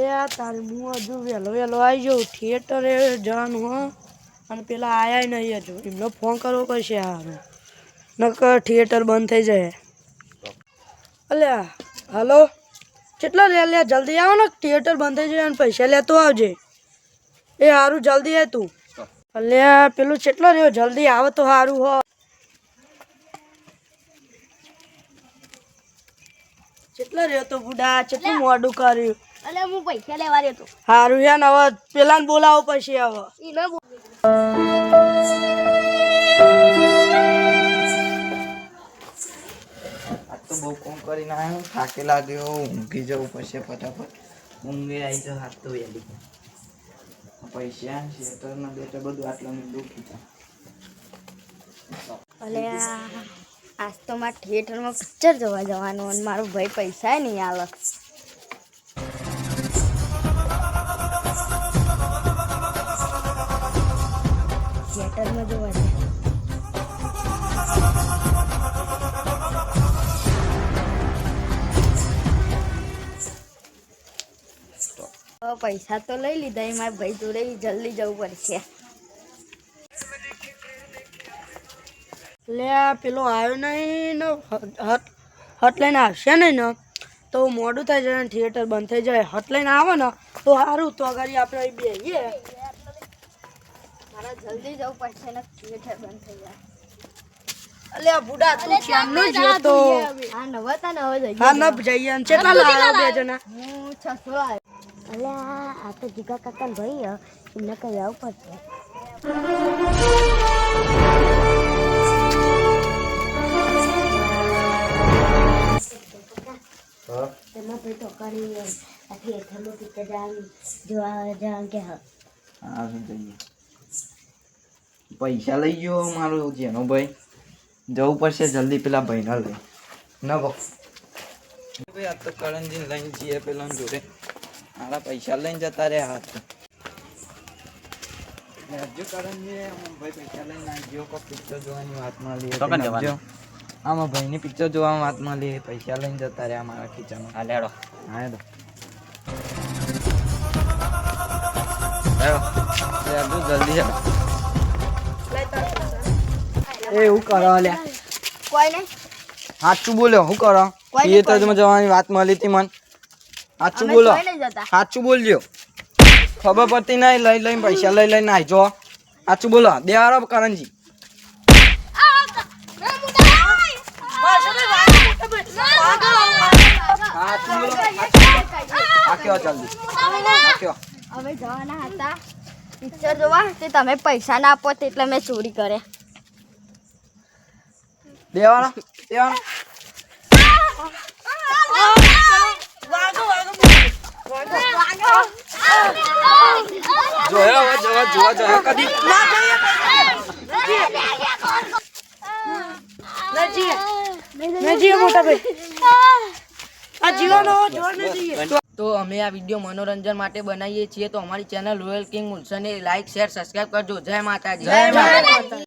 અલ્યા તારી હું હજુ વહેલો આવી જાઉં થિયેટરે જવાનું હો અને પેલા આયા નહીં હજુ એમનો ફોન કરવો પડશે હારું નકર થિયેટર બંધ થઈ જાય અલ્યા હલો કેટલા લે લે જલ્દી આવો ને થિયેટર બંધ થઈ જાય અને પૈસા લેતો આવજે એ હારું જલ્દી આવ તું અલ્યા પેલું કેટલો રહ્યો જલ્દી આવે તો સારું હો કેટલા રહ્યો તો બુડા કેટલું મોડું કર્યું અલે હું પૈસા લેવા રહ્યો તો હારું યાર હવે પેલા ને બોલાવો પછી હવે આ તો બહુ કોમ કરીને આવ્યો થાકે લાગ્યો ઊંઘી જવું પડશે ફટાફટ ઊંઘે આવી જાવ હાથ તો વહેલી પૈસા શેતરના બેટા બધું આટલા દુઃખી છે અલે આજ તો મારે થિયેટરમાં પિક્ચર જોવા જવાનું અને મારો ભાઈ પૈસા નહીં આવે થિયેટરમાં જોવા જાય પૈસા તો લઈ લીધા મારા ભાઈ જોડે જલ્દી જવું પડશે લે પેલો આવ્યો નહીં ને હટ લઈને આવશે નહીં ને તો મોડું થઈ જાય ને થિયેટર બંધ થઈ જાય હટ લઈને આવે ને તો સારું તો આગળ આપણે અહીં બેસીએ મારે જલ્દી જવું પડશે ને થિયેટર બંધ થઈ જાય અલ્યા બુડા તું ક્યાંનો જ્યો તો હા નવતા નવ જઈએ હા નબ જઈએ અને કેટલા લાવ્યો બે જણા હું 600 આવ્યો અલ્યા આ તો જીગા કાકા ભાઈ એમને કઈ આવવું પડશે તેમાં ભાઈ તો કરી આ થિયેટરમાં પિક્ચર જોવા જવાનું કે હા જઈએ પૈસા લઈ ગયો મારો જેનો ભાઈ જવું પડશે જલ્દી પેલા ભાઈને લઈ ન ભાઈ આ તો કરણજીને લઈને જઈએ પેલા જોડે મારા પૈસા લઈને જતા રહ્યા હાથ જો કરણજી ભાઈ પૈસા લઈને આવજો કોઈ પિક્ચર જોવાની વાતમાં લઈએ આમાં ભાઈની પિક્ચર જોવાની વાતમાં લઈએ પૈસા લઈને જતા રહ્યા મારા ખીચામાં હા લેડો હા હેડો જલ્દી એવું કરો લ્યા કોઈ નહીં સાચું બોલ્યો શું કરો થિયેટરમાં જવાની વાત મળી હતી મને સાચું બોલો સાચું બોલજો ખબર પડતી નહીં લઈ લઈને પૈસા લઈ લઈને આવી જો સાચું બોલો દેવારો કરણજી અમે જવાના હતા પિક્ચર જોવા તે તમે પૈસા ના આપો એટલે મેં ચોરી કરે દેવાના દેવાના જોયા જોવા જોવા કદી મોટા ભાઈ તો અમે આ વિડીયો મનોરંજન માટે બનાવીએ છીએ તો અમારી ચેનલ રોયલ કિંગ ઉલ્સને લાઈક શેર સબસ્ક્રાઇબ કરજો જય માતાજી જય માતાજી